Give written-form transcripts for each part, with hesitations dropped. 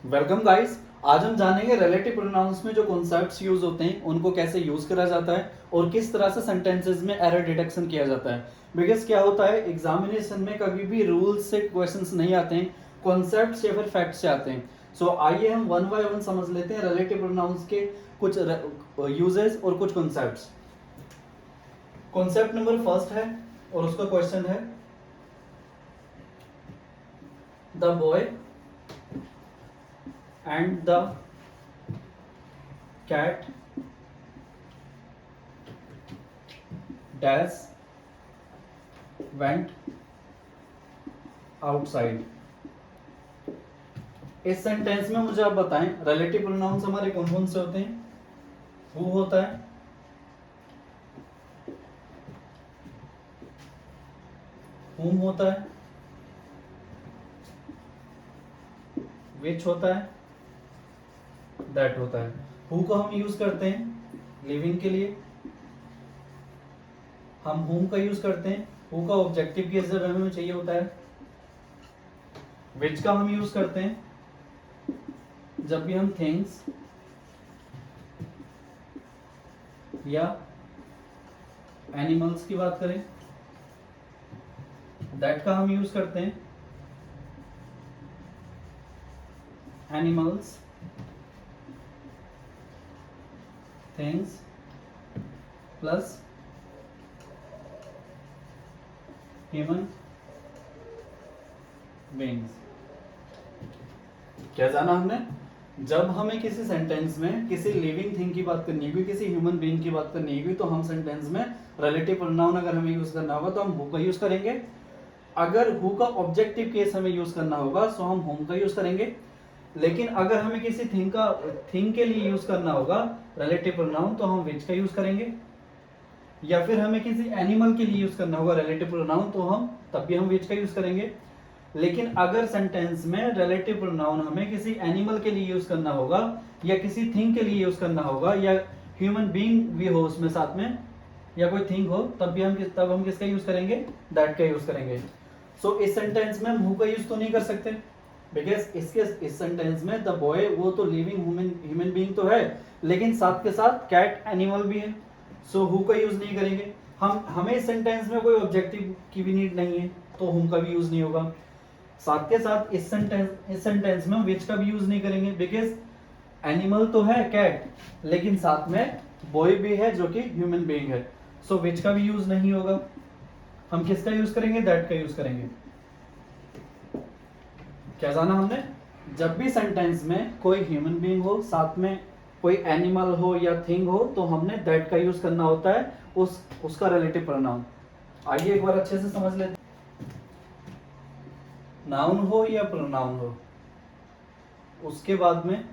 Welcome guys. आज हम जानेंगे रिलेटिव प्रोनाउंस में जो कॉन्सेप्ट्स यूज होते हैं उनको कैसे यूज करा जाता है और किस तरह से सेंटेंसेस में एरर डिटेक्शन किया जाता है। बिकॉज क्या होता है, एग्जामिनेशन में कभी भी रूल्स से क्वेश्चंस नहीं आते हैं, कॉन्सेप्ट्स या फिर फैक्ट से आते हैं। सो आइए हम वन बाय वन समझ लेते हैं रिलेटिव प्रोनाउंस के कुछ यूजेस और कुछ कॉन्सेप्ट्स। कॉन्सेप्ट नंबर फर्स्ट है और उसका क्वेश्चन है the boy and the cat dash went outside। इस सेंटेंस में मुझे आप बताएं रिलेटिव प्रोनाउंस हमारे कौन कौन से होते हैं। हु होता है, whom होता है, which होता है, that होता है। who को हम यूज करते हैं लिविंग के लिए, हम whom का यूज करते हैं who का ऑब्जेक्टिव केस जब हमें चाहिए होता है। which का हम यूज करते हैं जब भी हम थिंग्स या एनिमल्स की बात करें। दैट का हम यूज करते हैं animals, things plus human beings. क्या जाना हमने, जब हमें किसी सेंटेंस में किसी लिविंग थिंग की बात करनी होगी, किसी ह्यूमन बीइंग की बात करनी होगी, तो हम सेंटेंस में रिलेटिव प्रोनाउन अगर हमें यूज करना होगा तो हम हु का यूज करेंगे। अगर हु का ऑब्जेक्टिव केस हमें यूज करना होगा तो हम हुम का यूज करेंगे। लेकिन अगर हमें किसी थिंग के लिए यूज करना होगा रिलेटिव प्रोनाउन तो हम विच का यूज करेंगे। या फिर हमें किसी एनिमल के लिए यूज करना होगा रिलेटिव प्रोनाउन तो हम तब भी हम विच का यूज करेंगे। लेकिन अगर सेंटेंस में रिलेटिव प्रोनाउन हमें किसी एनिमल के लिए यूज करना होगा या किसी थिंग के लिए यूज करना होगा या ह्यूमन बीइंग भी हो उसमें साथ में या कोई थिंग हो, तब हम किसका यूज करेंगे, दैट का यूज करेंगे। सो इस सेंटेंस में हम हु का यूज तो नहीं कर सकते बिकॉज इस सेंटेंस में द बॉय वो तो लिविंग ह्यूमन बीइंग तो है, लेकिन साथ के साथ कैट एनिमल भी है। सो हु का यूज नहीं करेंगे। हमें इस सेंटेंस में कोई ऑब्जेक्टिव की भी नीड नहीं है तो हुम का भी यूज नहीं होगा। साथ के साथ इस सेंटेंस में विच का भी यूज नहीं करेंगे बिकॉज एनिमल तो है कैट, लेकिन साथ में बॉय भी है जो कि ह्यूमन बीइंग है। सो विच का भी यूज नहीं होगा। हम किसका यूज करेंगे, दैट का यूज करेंगे। क्या जाना हमने, जब भी सेंटेंस में कोई ह्यूमन बीइंग हो, साथ में कोई एनिमल हो या थिंग हो, तो हमने दैट का यूज करना होता है उसका रिलेटिव प्रोनाउन। आइए एक बार अच्छे से समझ लेते हैं। नाउन हो या प्रोनाउन हो, उसके बाद में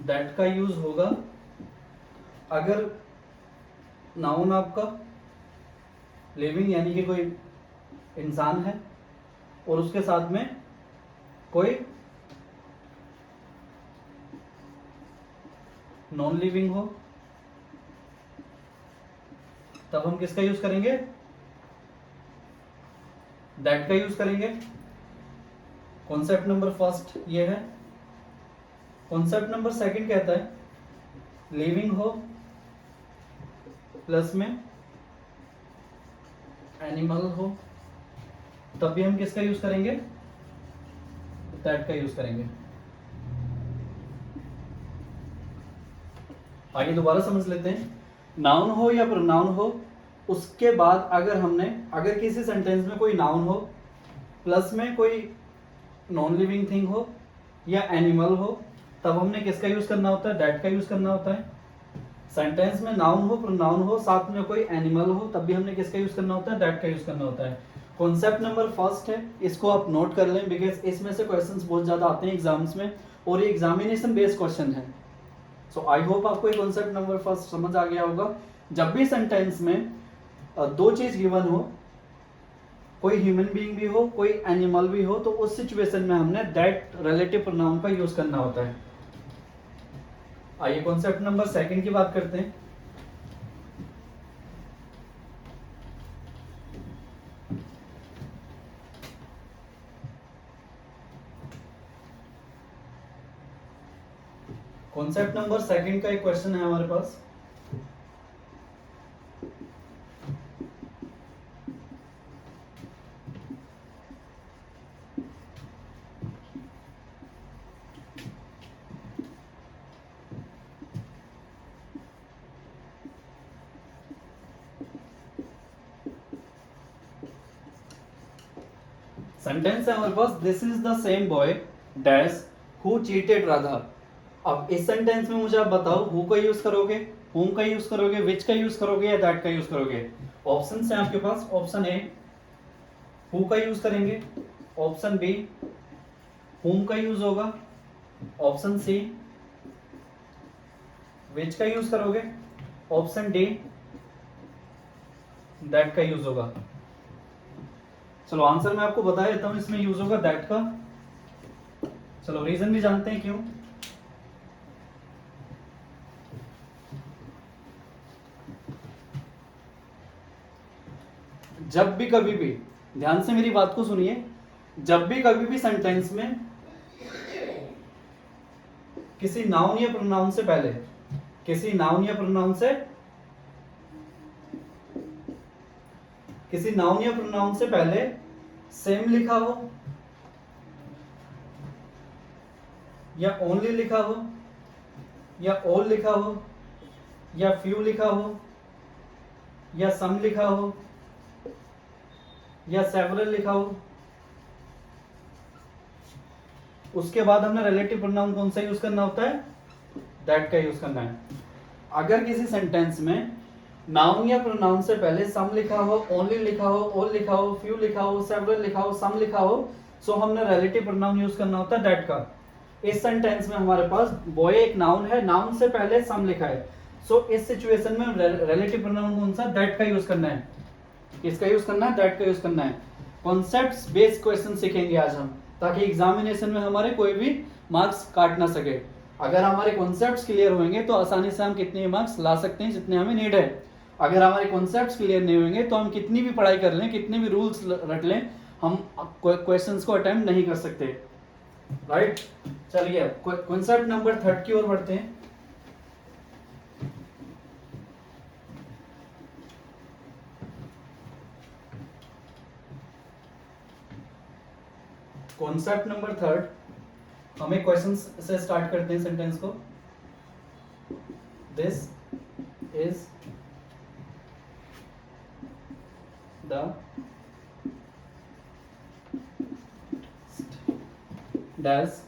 दैट का यूज होगा अगर नाउन आपका लिविंग यानी कि कोई इंसान है और उसके साथ में कोई नॉन लिविंग हो, तब हम किसका यूज करेंगे, दैट का यूज करेंगे। कॉन्सेप्ट नंबर फर्स्ट ये है। कॉन्सेप्ट नंबर सेकंड कहता है लिविंग हो प्लस में एनिमल हो, तब भी हम किसका यूज करेंगे, दैट का यूज करेंगे। आइए दोबारा समझ लेते हैं। नाउन हो या प्रोनाउन हो, उसके बाद अगर किसी सेंटेंस में कोई नाउन हो प्लस में कोई नॉन लिविंग थिंग हो या एनिमल हो, तब हमने किसका यूज करना होता है, दैट का यूज करना होता है। सेंटेंस में नाउन हो प्रोनाउन हो साथ में कोई एनिमल हो, तब भी हमने किसका यूज करना होता है, दैट का यूज करना होता है। कॉन्सेप्ट नंबर फर्स्ट है, इसको आप नोट कर लें बिकॉज इसमें से क्वेश्चंस बहुत ज्यादा आते हैं एग्जाम्स में और ये एग्जामिनेशन बेस्ड क्वेश्चन है। सो आई होप आपको ये कॉन्सेप्ट नंबर फर्स्ट समझ आ गया होगा। जब भी सेंटेंस में दो चीज गिवन हो, कोई ह्यूमन बीइंग भी हो कोई एनिमल भी हो, तो उस सिचुएशन में हमने दैट रिलेटिव प्रोनाउन का यूज करना होता है। आइए कॉन्सेप्ट नंबर सेकंड की बात करते हैं। कॉन्सेप्ट नंबर सेकंड का एक क्वेश्चन है हमारे पास। सेंटेंस है हमारे पास, this is the same boy dash who cheated Radha. अब इस सेंटेंस में मुझे आप बताओ, हु का यूज करोगे, whom का यूज करोगे, विच का यूज करोगे या दैट का यूज करोगे। ऑप्शन है आपके पास, ऑप्शन ए हु का यूज करेंगे, ऑप्शन बी whom का यूज होगा, ऑप्शन सी विच का यूज करोगे, ऑप्शन डी दैट का यूज होगा। चलो आंसर मैं आपको बता देता हूं, इसमें यूज होगा दैट का। चलो रीजन भी जानते हैं क्यों। जब भी कभी भी, ध्यान से मेरी बात को सुनिए, जब भी कभी भी सेंटेंस में किसी नाउन या प्रोनाउन से पहले, किसी नाउन या प्रोनाउन से, किसी नाउन या प्रोनाउन से पहले सेम लिखा हो या ओनली लिखा हो या ऑल लिखा हो या फ्यू लिखा हो या सम लिखा हो या सेवरल लिखा हो, उसके बाद हमने रिलेटिव प्रोनाउन कौन सा यूज करना होता है, दैट का यूज करना है। अगर किसी सेंटेंस में नाउन या प्रोनाउन से पहले सम लिखा हो, ओनली लिखा हो, ऑल लिखा हो, फ्यू लिखा हो, सेवरल लिखा हो, सम लिखा हो, सो हमने रिलेटिव प्रोनाउन यूज करना होता है दैट का। इस सेंटेंस में हमारे पास बॉय एक नाउन है, नाउन से पहले सम लिखा है, सो इस सिचुएशन में रिलेटिव प्रोनाउन कौन सा, दैट का यूज करना है। किसका यूज करना है, दैट का यूज करना है। कॉन्सेप्ट्स बेस्ड क्वेश्चन सीखेंगे आज हम, ताकि एग्जामिनेशन में हमारे कोई भी मार्क्स काट ना सके। अगर हमारे कॉन्सेप्ट्स क्लियर होंगे तो आसानी से हम कितने मार्क्स ला सकते हैं जितने हमें नीड है। अगर हमारे कॉन्सेप्ट्स क्लियर नहीं होंगे तो हम कितनी भी पढ़ाई कर लें, कितने भी रूल्स रट लें, हम क्वेश्चंस को अटेम्प्ट नहीं कर सकते। राइट, चलिए कॉन्सेप्ट नंबर 3 की ओर बढ़ते हैं। कॉन्सेप्ट नंबर 3, हमें क्वेश्चन से स्टार्ट करते हैं सेंटेंस को। This is the dash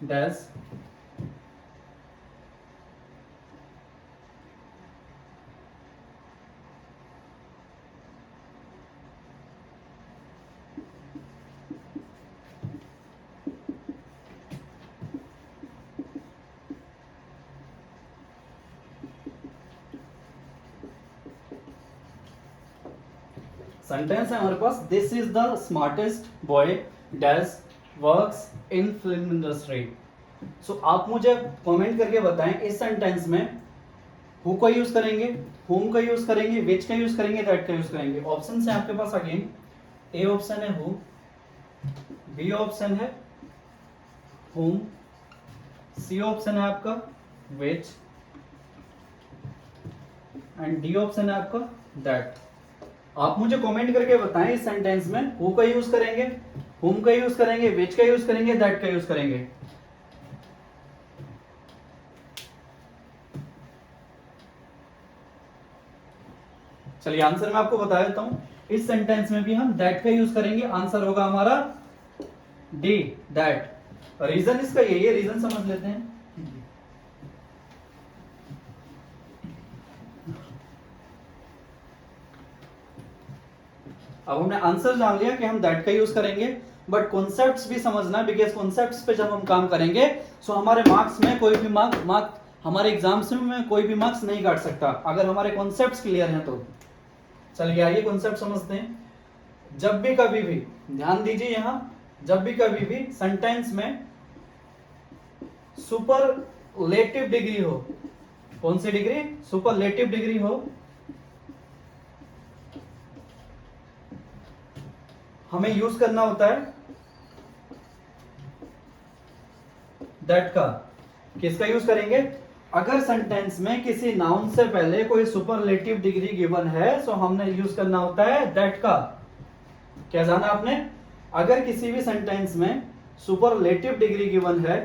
dash sentence है हमारे पास, this is the smartest boy dash works in film industry. So आप मुझे कमेंट करके बताएं, इस सेंटेंस में हु का यूज करेंगे, whom का यूज करेंगे, विच का यूज करेंगे, दैट का यूज करेंगे। ऑप्शन है आपके पास अगेन, ए ऑप्शन है हु, बी ऑप्शन है whom, सी ऑप्शन है आपका विच एंड डी ऑप्शन है आपका दैट। आप मुझे कमेंट करके बताएं, इस सेंटेंस में हु का यूज करेंगे, whom का यूज करेंगे, विच का यूज करेंगे, दैट का यूज करेंगे। चलिए आंसर मैं आपको बता देता हूं, इस सेंटेंस में भी हम दैट का यूज करेंगे। आंसर होगा हमारा डी, दैट। रीजन इसका यही है, रीजन समझ लेते हैं। अब हमने आंसर जान लिया कि हम दैट का यूज करेंगे, बट कॉन्सेप्ट्स भी समझना, बिकॉज कॉन्सेप्ट्स पे जब हम काम करेंगे सो हमारे मार्क्स में कोई भी मार्क हमारे एग्जाम्स में कोई भी मार्क्स नहीं काट सकता अगर हमारे कॉन्सेप्ट्स क्लियर हैं तो। चलिए आइए कॉन्सेप्ट समझते हैं। जब भी कभी भी, ध्यान दीजिए यहां, जब भी कभी भी सेंटेंस में सुपरलेटिव डिग्री हो, कौन सी डिग्री, सुपरलेटिव डिग्री हो, हमें यूज करना होता है दैट का, किसका यूज करेंगे? अगर सेंटेंस में किसी नाउन से पहले कोई सुपरलेटिव डिग्री गिवन है तो हमने यूज करना होता है दैट का। क्या जाना आपने? अगर किसी भी सेंटेंस में सुपरलेटिव डिग्री गिवन है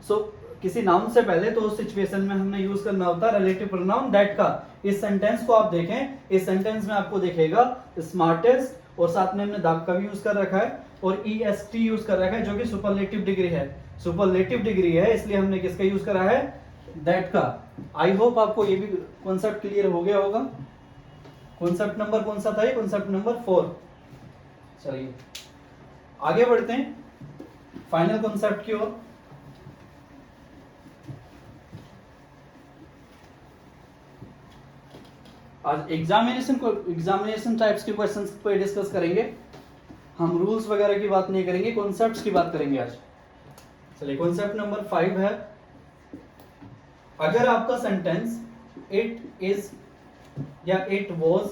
सो किसी नाउन से पहले, तो उस सिचुएशन में हमने यूज करना होता है रिलेटिव प्रोनाउन दैट का। इस सेंटेंस को आप देखें, इस सेंटेंस में आपको दिखेगा स्मार्टेस्ट और साथ में हमने दैट का भी यूज कर रखा है और EST यूज कर रखा है जो कि सुपरलेटिव डिग्री है। सुपरलेटिव डिग्री है इसलिए हमने किसका यूज करा है? दैट का। आई होप आपको ये भी कॉन्सेप्ट क्लियर हो गया होगा। कॉन्सेप्ट नंबर कौन सा था ये? Concept number 4। चलिए आगे बढ़ते हैं फाइनल कॉन्सेप्ट की ओर। आज एग्जामिनेशन टाइप्स के क्वेश्चंस पे डिस्कस करेंगे। हम रूल्स वगैरह की बात नहीं करेंगे, कॉन्सेप्ट्स की बात करेंगे आज। चलिए कॉन्सेप्ट नंबर 5 है, अगर आपका सेंटेंस इट इज या इट वॉज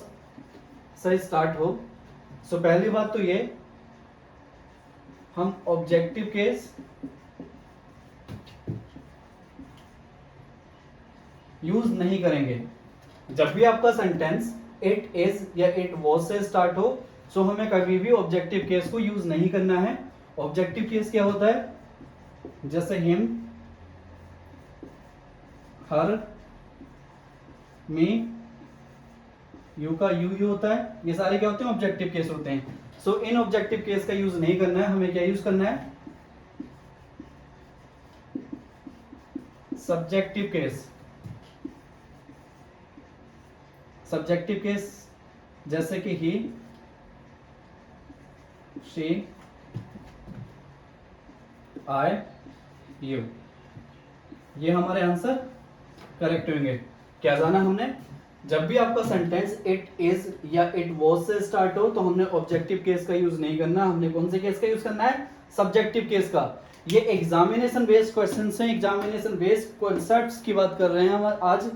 से स्टार्ट हो, सो पहली बात तो ये हम ऑब्जेक्टिव केस यूज नहीं करेंगे। जब भी आपका सेंटेंस इट इज या इट वॉज से स्टार्ट हो, सो हमें कभी भी ऑब्जेक्टिव केस को यूज नहीं करना है। ऑब्जेक्टिव केस क्या होता है? जैसे हिम, हर, मी, यू का यू होता है, ये सारे क्या होते हैं? ऑब्जेक्टिव केस होते हैं। सो इन ऑब्जेक्टिव केस का यूज नहीं करना है, हमें क्या यूज करना है? Subjective case. सब्जेक्टिव केस जैसे कि ही, शी, आई, यू, ये हमारे आंसर करेक्ट होंगे। क्या जाना हमने? जब भी आपका सेंटेंस इट इज या इट वॉज से स्टार्ट हो तो हमने ऑब्जेक्टिव केस का यूज नहीं करना, हमने कौन से केस का यूज करना है? सब्जेक्टिव केस का। ये एग्जामिनेशन बेस्ड क्वेश्चंस हैं, एग्जामिनेशन बेस्ड कॉन्सेप्ट्स की बात कर रहे हैं हम आज।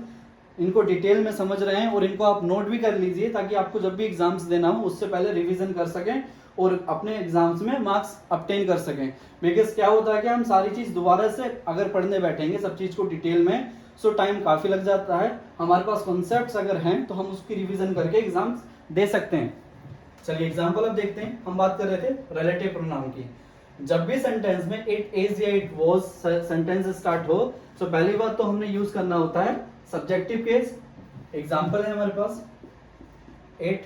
इनको डिटेल में समझ रहे हैं और इनको आप नोट भी कर लीजिए ताकि आपको जब भी एग्जाम्स देना हो उससे पहले रिवीजन कर सकें और अपने एग्जाम्स में मार्क्स ऑब्टेन कर सकें। बिकॉज क्या होता है कि हम सारी चीज दोबारा से अगर पढ़ने बैठेंगे सब चीज को डिटेल में, सो टाइम काफी लग जाता है। हमारे पास कॉन्सेप्ट्स अगर हैं तो हम उसकी रिवीजन करके एग्जाम्स दे सकते हैं। चलिए एग्जाम्पल अब देखते हैं। हम बात कर रहे थे रिलेटिव प्रोनाउन की। जब भी सेंटेंस में इट इज या इट वॉज सेंटेंस स्टार्ट हो, तो पहली बात तो हमने यूज करना होता है सब्जेक्टिव केस। एग्जाम्पल है हमारे पास इट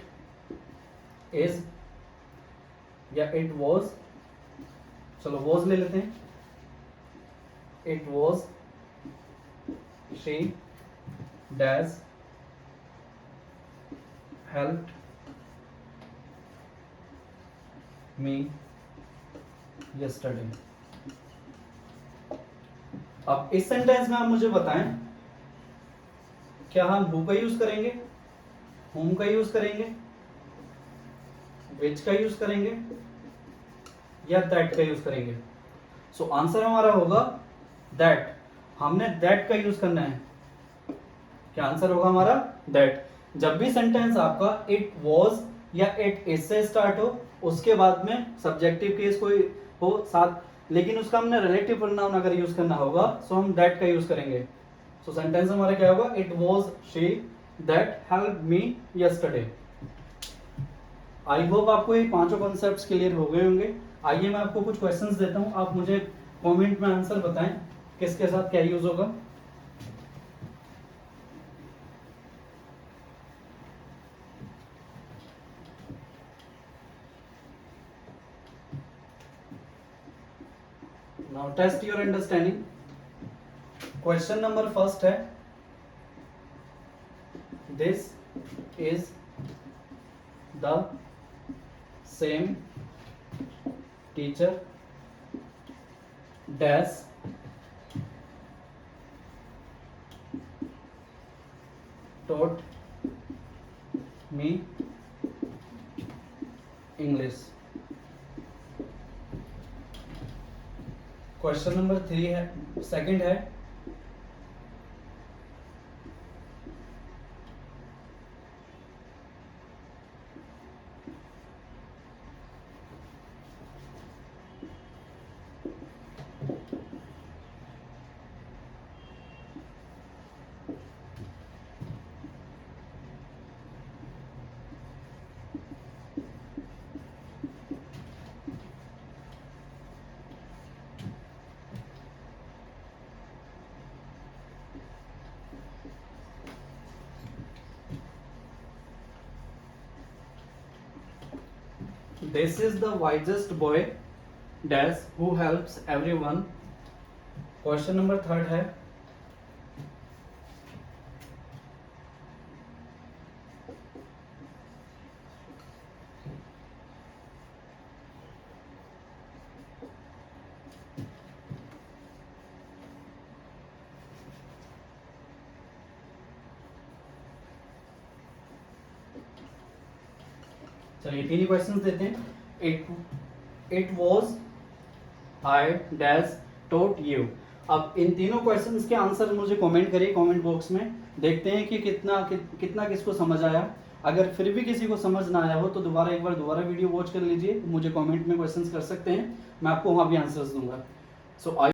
इज या इट वॉज, चलो वॉज ले लेते हैं। It was she dash helped me yesterday. अब इस सेंटेंस में आप मुझे बताएं, क्या हम हु का यूज करेंगे, whom का यूज करेंगे, which का यूज करेंगे या that का यूज करेंगे? सो आंसर हमारा होगा that। हमने that का यूज करना है। क्या आंसर होगा हमारा? that। जब भी सेंटेंस आपका it was या it is से स्टार्ट हो, उसके बाद में सब्जेक्टिव केस कोई हो साथ, लेकिन उसका हमने रिलेटिव प्रोनाउन अगर यूज करना होगा सो हम that का यूज करेंगे। सो सेंटेंस हमारा क्या होगा? It was she that helped me yesterday. I hope आपको ये पांचों कॉन्सेप्ट्स क्लियर हो गए होंगे। आइए मैं आपको कुछ क्वेश्चंस देता हूं, आप मुझे कमेंट में आंसर बताएं किसके साथ क्या यूज होगा। Now test your understanding. Question number first है, this is the same teacher dash taught me English. Question number 3 है, सेकंड है, this is the wisest boy dash who helps everyone. Question number 3 है, चलिए 3 ही question देते हैं। It was I dash taught you. अब इन तीनों क्वेश्चंस के आंसर मुझे कमेंट करिए कमेंट बॉक्स में, देखते हैं कि कितना किसको समझ आया। अगर फिर भी किसी को समझ ना आया हो तो एक बार दोबारा वीडियो वॉच कर लीजिए, मुझे कमेंट में क्वेश्चंस कर सकते हैं, मैं आपको वहाँ भी आंसर्स दूंगा। सो